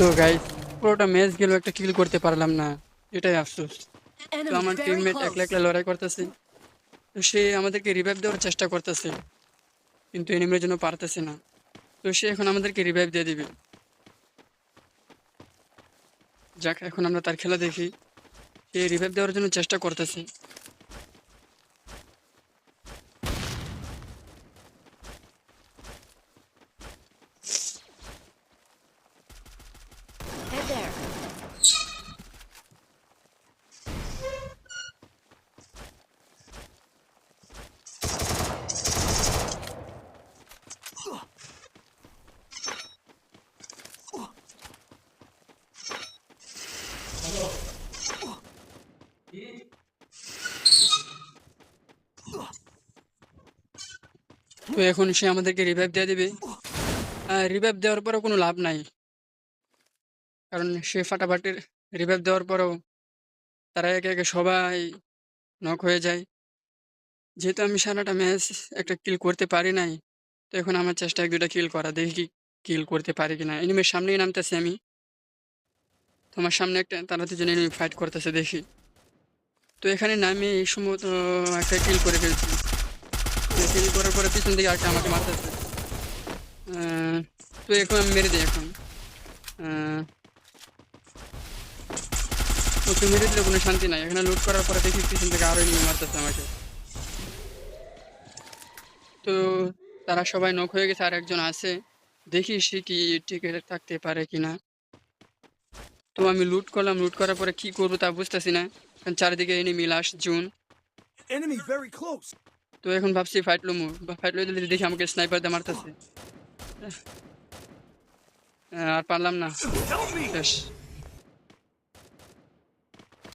তো গাইস পুরোটা ম্যাচ গেল, একটা কিল করতে পারলাম না, এটাই আফসোস। তো Enemy আমার very টিমমেট একলা close. একলা লড়াই করতেছে, তো সে আমাদেরকে রিভাইভ দেওয়ার চেষ্টা করতেছে, কিন্তু এনিমির জন্য পারতেছে না। তো সে এখন আমাদেরকে রিভাইভ দিয়ে দিবে। যাক, এখন আমরা তার খেলা দেখি। সে রিভাইভ দেওয়ার জন্য চেষ্টা করতেছে। Head there. তো এখন সে আমাদেরকে রিভাইভ দিয়ে দিবে। রিভাইভ দেওয়ার পরেও কোনো লাভ নাই, কারণ সে ফাটাফাটির রিভাইভ দেওয়ার পরেও তারা একে একে সবাই নক হয়ে যায়। যেহেতু আমি সারাটা ম্যাচ একটা কিল করতে পারি নাই, তো এখন আমার চেষ্টা এক দুটা কিল করা, দেখি কি কিল করতে পারি কিনা। এনিমির সামনেই নামতেছি আমি, তোমার সামনে একটা তারা দুজন এনিমি ফাইট করতেছে দেখি। তো এখানে নামে এই সময় তো একটা কিল করে ফেলছি। কিল করার পরে পিছন দিকে একটা আমাকে মারতেছে। আহ, তো এখন আমি মেরে দিই এখন। আহ, ওকে মেরে দিলে কোনো শান্তি নাই। এখানে লুট করার পরে দেখি পিছন থেকে আরো এনিমি মারতেছে আমাকে। তো তারা সবাই নক হয়ে গেছে, আর একজন আছে, দেখি সে কি টিকে থাকতে পারে কিনা। তো আমি লুট করলাম, লুট করার পরে কি করবো তা বুঝতেছি না, কারণ চারিদিকে enemy last June. Enemy very close. তো এখন ভাবছি ফাইট লমু, ফাইট লইতে দেখি আমাকে স্নাইপার দিয়ে মারতেছে। আর পারলাম না, Help me! শেষ।